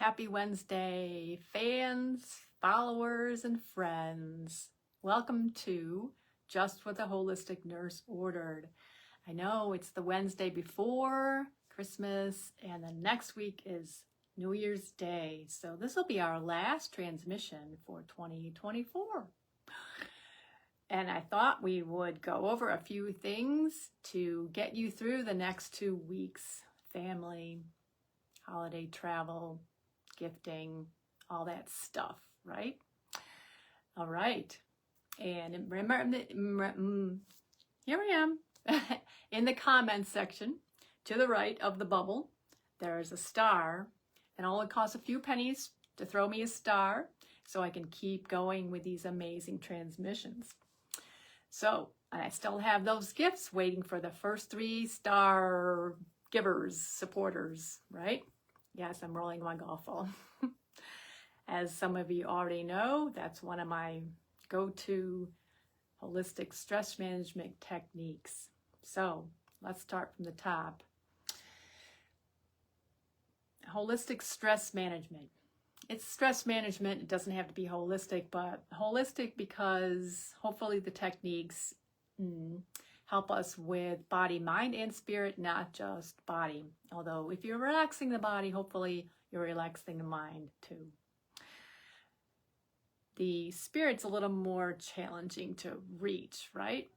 Happy Wednesday, fans, followers, and friends. Welcome to Just What the Holistic Nurse Ordered. I know it's the Wednesday before Christmas, and the next week is New Year's Day. So this will be our last transmission for 2024. And I thought we would go over a few things to get you through the next 2 weeks. Family, holiday travel, gifting, all that stuff, right? All right. And remember, here I am in the comments section to the right of the bubble. There is a star, and all it costs a few pennies to throw me a star so I can keep going with these amazing transmissions. So I still have those gifts waiting for the first 3-star givers, supporters, right? Yes, I'm rolling my golf ball. As some of you already know, that's one of my go-to holistic stress management techniques. So let's start from the top. Holistic stress management. It's stress management. It doesn't have to be holistic, but holistic because hopefully the techniques help us with body, mind, and spirit, not just body. Although if you're relaxing the body, hopefully you're relaxing the mind too. The spirit's a little more challenging to reach, right?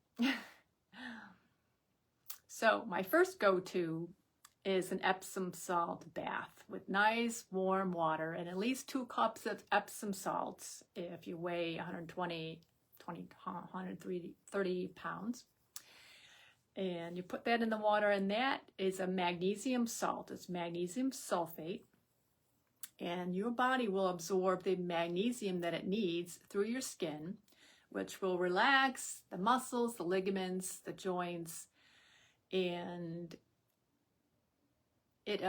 So my first go-to is an Epsom salt bath with nice warm water and at least 2 cups of Epsom salts if you weigh 130 pounds. And you put that in the water, and that is a magnesium salt. It's magnesium sulfate. And your body will absorb the magnesium that it needs through your skin, which will relax the muscles, the ligaments, the joints, and it,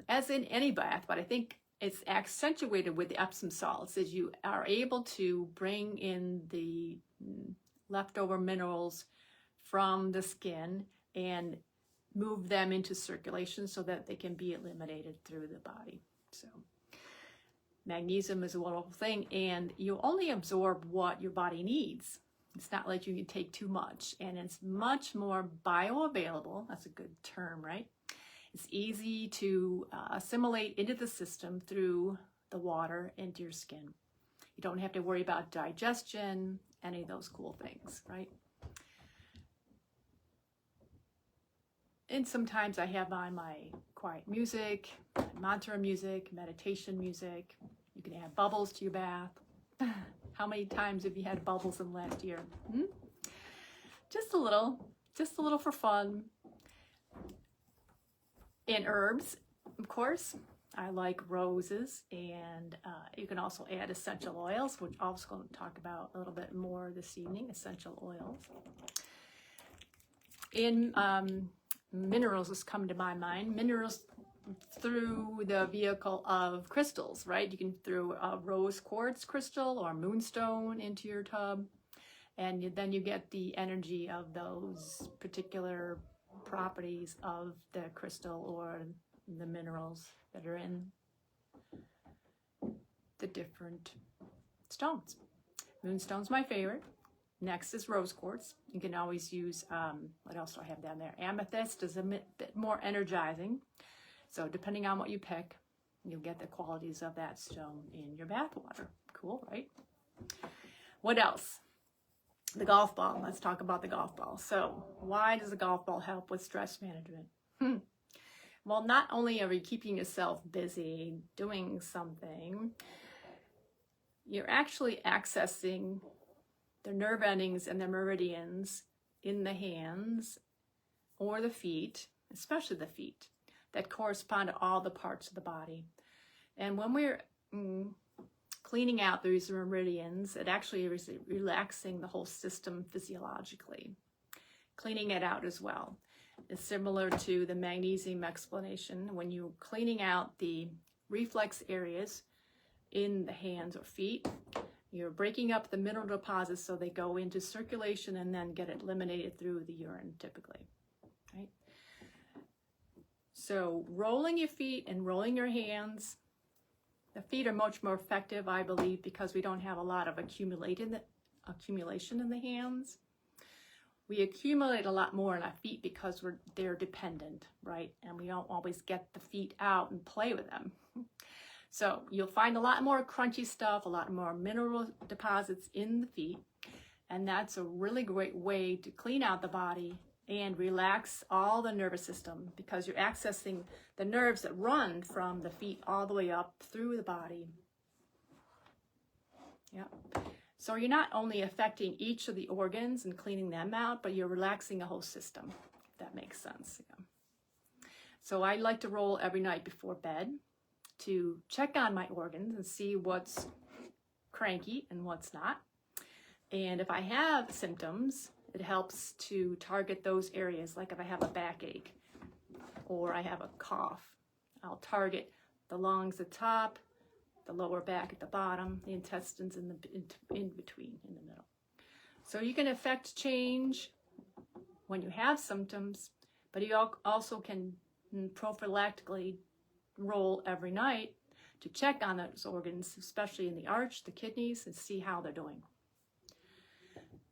as in any bath, but I think it's accentuated with the Epsom salts, as you are able to bring in the leftover minerals from the skin and move them into circulation so that they can be eliminated through the body. So magnesium is a wonderful thing, and you only absorb what your body needs. It's not like you can take too much, and it's much more bioavailable. That's a good term, right? It's easy to assimilate into the system through the water into your skin. You don't have to worry about digestion, any of those cool things, right? And sometimes I have on my quiet music, mantra music, meditation music. You can add bubbles to your bath. How many times have you had bubbles in the last year? Just a little for fun. And herbs, of course. I like roses, and you can also add essential oils, which I'm also going to talk about a little bit more this evening, essential oils. In minerals has come to my mind. Minerals through the vehicle of crystals, right? You can throw a rose quartz crystal or moonstone into your tub, and then you get the energy of those particular properties of the crystal or the minerals that are in the different stones. Moonstone's my favorite. Next is rose quartz. You can always use, what else do I have down there? Amethyst is a bit more energizing. So depending on what you pick, you'll get the qualities of that stone in your bath water. Cool, right? What else? The golf ball. Let's talk about the golf ball. So why does the golf ball help with stress management? Well, not only are you keeping yourself busy doing something, you're actually accessing the nerve endings and the meridians in the hands or the feet, especially the feet, that correspond to all the parts of the body. And when we're cleaning out these meridians, it actually is relaxing the whole system physiologically. Cleaning it out as well. It's similar to the magnesium explanation. When you're cleaning out the reflex areas in the hands or feet, you're breaking up the mineral deposits so they go into circulation and then get eliminated through the urine typically, right? So rolling your feet and rolling your hands The feet are much more effective, I believe, because we don't have a lot of accumulation in the hands. We accumulate a lot more in our feet because they're dependent, right? And we don't always get the feet out and play with them. So you'll find a lot more crunchy stuff, a lot more mineral deposits in the feet. And that's a really great way to clean out the body and relax all the nervous system, because you're accessing the nerves that run from the feet all the way up through the body. Yeah. So you're not only affecting each of the organs and cleaning them out, but you're relaxing the whole system, if that makes sense. Yeah. So I like to roll every night before bed to check on my organs and see what's cranky and what's not. And if I have symptoms, it helps to target those areas. Like if I have a backache or I have a cough, I'll target the lungs at the top, the lower back at the bottom, the intestines in between, in the middle. So you can affect change when you have symptoms, but you also can prophylactically roll every night to check on those organs, especially in the arch, the kidneys, and see how they're doing.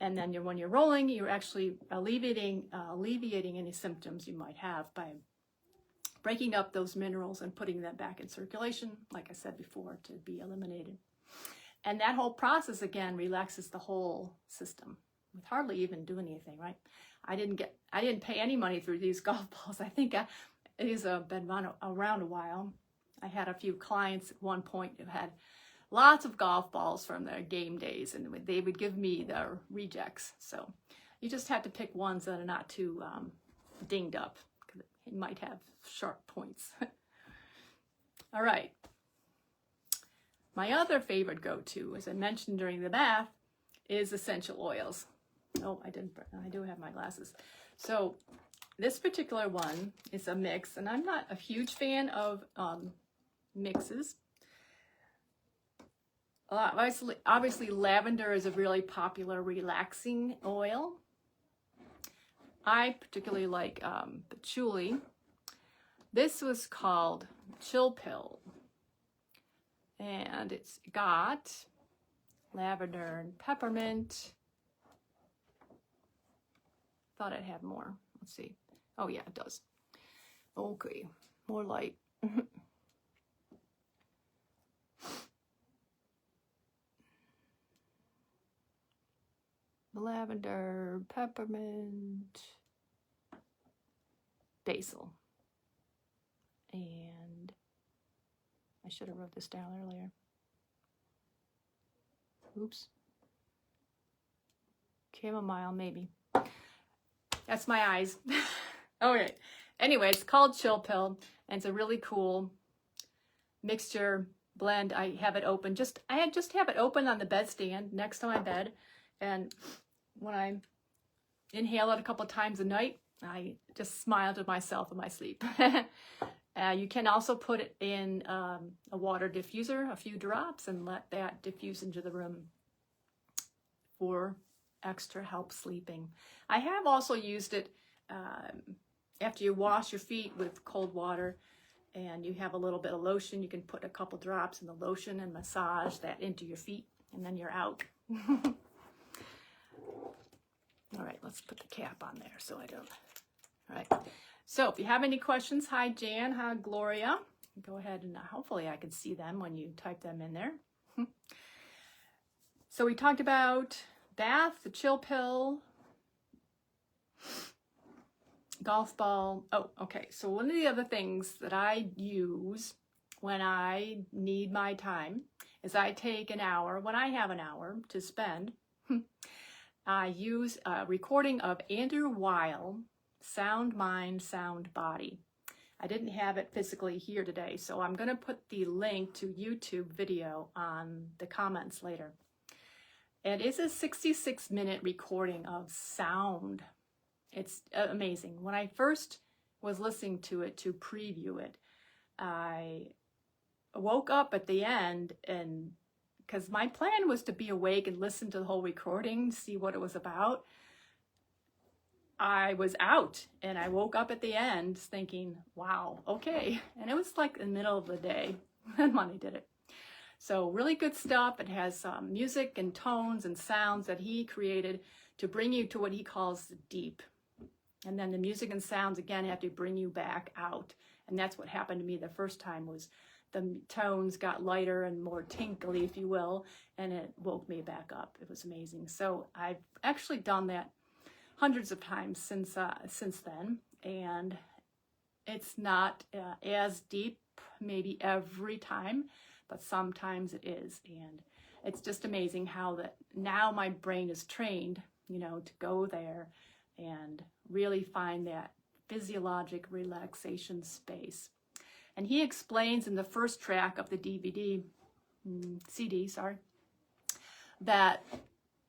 And then when you're rolling, you're actually alleviating any symptoms you might have by breaking up those minerals and putting them back in circulation, like I said before, to be eliminated. And that whole process, again, relaxes the whole system with hardly even doing anything, right? I didn't pay any money through these golf balls. I think these have been around a while. I had a few clients at one point who had lots of golf balls from their game days, and they would give me their rejects. So you just have to pick ones that are not too dinged up, because it might have sharp points. All right. My other favorite go-to, as I mentioned during the bath, is essential oils. Oh, I do have my glasses. So this particular one is a mix, and I'm not a huge fan of mixes. Obviously, lavender is a really popular relaxing oil. I particularly like patchouli. This was called Chill Pill, and it's got lavender and peppermint. Thought it had more. Let's see. Oh yeah, it does. Okay, more light. Lavender, peppermint, basil. And I should have wrote this down earlier. Oops. Chamomile, maybe. That's my eyes. Okay. Anyway, it's called Chill Pill, and it's a really cool mixture blend. I have it open. I just have it open on the bedstand next to my bed, and when I inhale it a couple of times a night, I just smile to myself in my sleep. You can also put it in a water diffuser, a few drops, and let that diffuse into the room for extra help sleeping. I have also used it after you wash your feet with cold water and you have a little bit of lotion. You can put a couple drops in the lotion and massage that into your feet, and then you're out. All right, let's put the cap on there so I don't. All right. So if you have any questions, hi Jan, hi Gloria. Go ahead and hopefully I can see them when you type them in there. So we talked about bath, the Chill Pill, golf ball. Oh, okay. So one of the other things that I use when I need my time is I take an hour, when I have an hour to spend, I use a recording of Andrew Weil, Sound Mind, Sound Body. I didn't have it physically here today, so I'm going to put the link to YouTube video on the comments later. It is a 66-minute recording of sound. It's amazing. When I first was listening to it to preview it, I woke up at the end, and because my plan was to be awake and listen to the whole recording, see what it was about, I was out, and I woke up at the end thinking, wow, okay. And it was like in the middle of the day when I did it. So really good stuff. It has music and tones and sounds that he created to bring you to what he calls the deep. And then the music and sounds, again, have to bring you back out. And that's what happened to me the first time, was the tones got lighter and more tinkly, if you will, and it woke me back up. It was amazing. So I've actually done that hundreds of times since then. And it's not as deep maybe every time, but sometimes it is. And it's just amazing how that now my brain is trained, to go there and really find that physiologic relaxation space. And he explains in the first track of the CD, that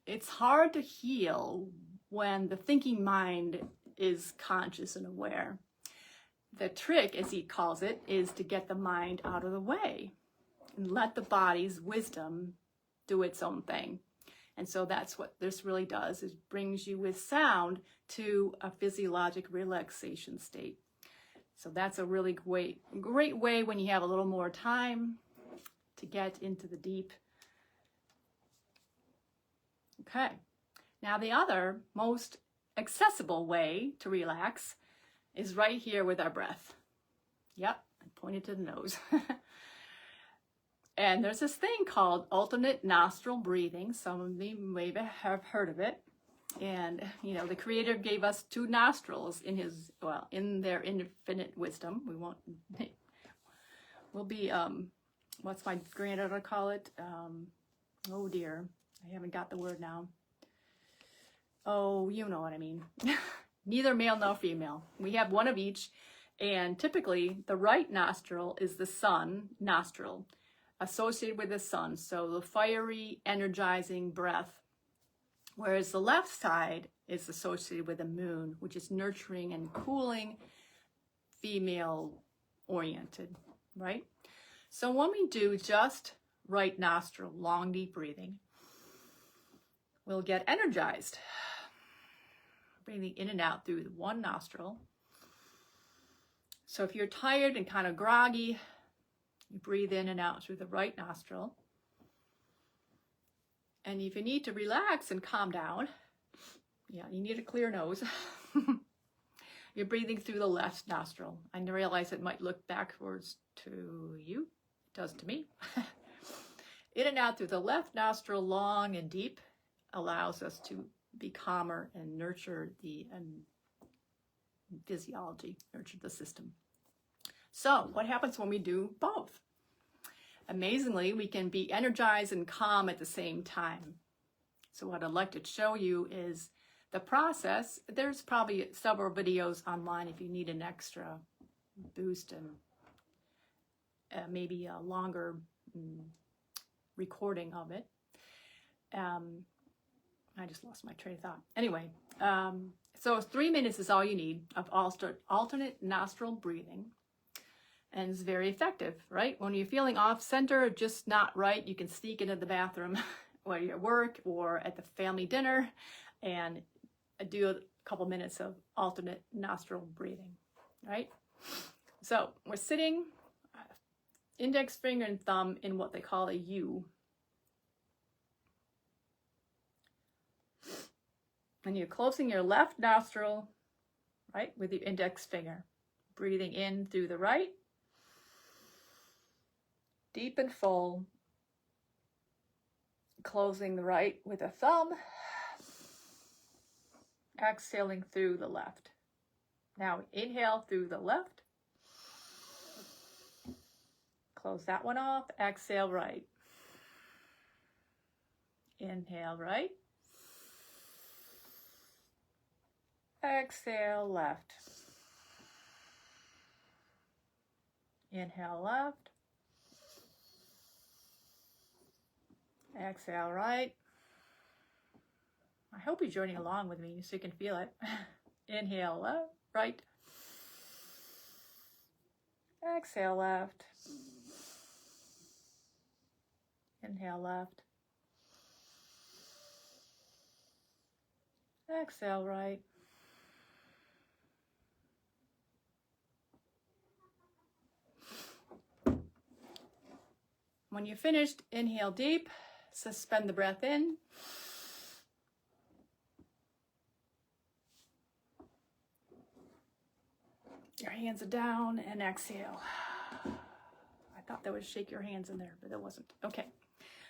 it's hard to heal when the thinking mind is conscious and aware. The trick, as he calls it, is to get the mind out of the way and let the body's wisdom do its own thing. And so that's what this really does, is brings you with sound to a physiologic relaxation state. So that's a really great way when you have a little more time to get into the deep. Okay. Now the other most accessible way to relax is right here with our breath. Yep, I pointed to the nose. And there's this thing called alternate nostril breathing. Some of you maybe have heard of it. And, the Creator gave us two nostrils in their infinite wisdom. We'll be, what's my granddaughter call it? Oh dear, I haven't got the word now. Oh, you know what I mean. Neither male nor female. We have one of each. And typically the right nostril is the sun nostril, associated with the sun. So the fiery, energizing breath. Whereas the left side is associated with the moon, which is nurturing and cooling, female oriented, right? So when we do just right nostril, long, deep breathing, we'll get energized. Breathing in and out through one nostril. So if you're tired and kind of groggy, you breathe in and out through the right nostril. And if you need to relax and calm down, you need a clear nose, you're breathing through the left nostril. I realize it might look backwards to you. It does to me. In and out through the left nostril, long and deep, allows us to be calmer and nurture the physiology, nurture the system. So what happens when we do both? Amazingly, we can be energized and calm at the same time. So what I'd like to show you is the process. There's probably several videos online if you need an extra boost and maybe a longer recording of it. I just lost my train of thought. Anyway, so 3 minutes is all you need of alternate nostril breathing. And it's very effective, right? When you're feeling off center, just not right, you can sneak into the bathroom while you're at work or at the family dinner and do a couple minutes of alternate nostril breathing, right? So we're sitting, index finger and thumb in what they call a U. And you're closing your left nostril, right, with your index finger. Breathing in through the right. Deep and full. Closing the right with a thumb. Exhaling through the left. Now inhale through the left. Close that one off. Exhale right. Inhale right. Exhale left. Inhale left. Exhale right. I hope you're joining along with me so you can feel it. Inhale left, right. Exhale left. Inhale left. Exhale right. When you're finished, inhale deep, suspend the breath in. Your hands are down and exhale. I thought that would shake your hands in there, but it wasn't. Okay,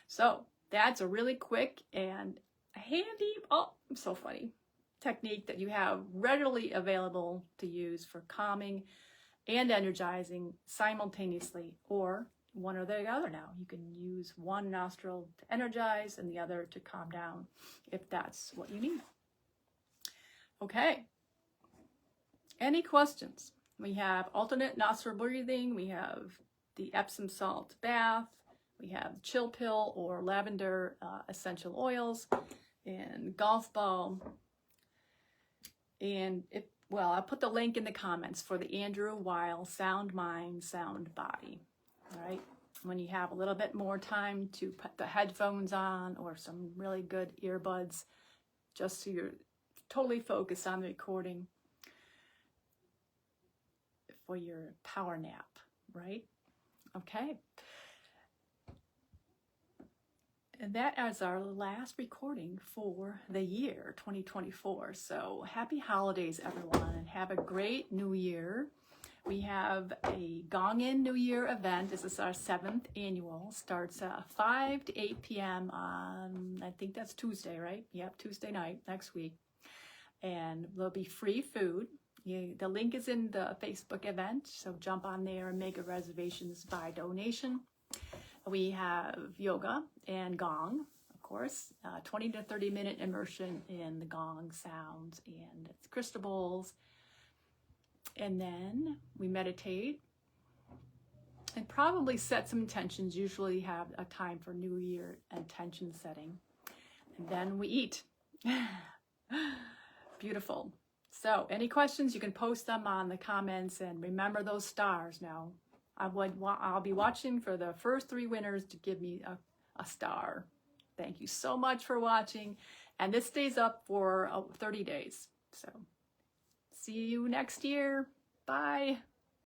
so that's a really quick and handy, oh, I'm so funny, technique that you have readily available to use for calming and energizing simultaneously, or one or the other now. You can use one nostril to energize and the other to calm down if that's what you need. Okay. Any questions? We have alternate nostril breathing. We have the Epsom salt bath. We have chill pill or lavender essential oils and golf ball. And I'll put the link in the comments for the Andrew Weil Sound Mind, Sound Body. All right. When you have a little bit more time to put the headphones on or some really good earbuds, just so you're totally focused on the recording for your power nap, right? Okay. And that is our last recording for the year 2024. So happy holidays, everyone, and have a great new year. We have a Gong In New Year event. This is our 7th annual. Starts 5 to 8 p.m. on, I think that's Tuesday, right? Yep, Tuesday night next week. And there'll be free food. The link is in the Facebook event, so jump on there and make a reservations by donation. We have yoga and gong, of course, 20 to 30 minute immersion in the gong sounds and its crystal bowls. And then we meditate and probably set some intentions. Usually have a time for New Year intention setting. And then we eat. Beautiful. So any questions, you can post them on the comments, and remember those stars now. I'll be watching for the first 3 winners to give me a star. Thank you so much for watching. And this stays up for 30 days. So see you next year. Bye.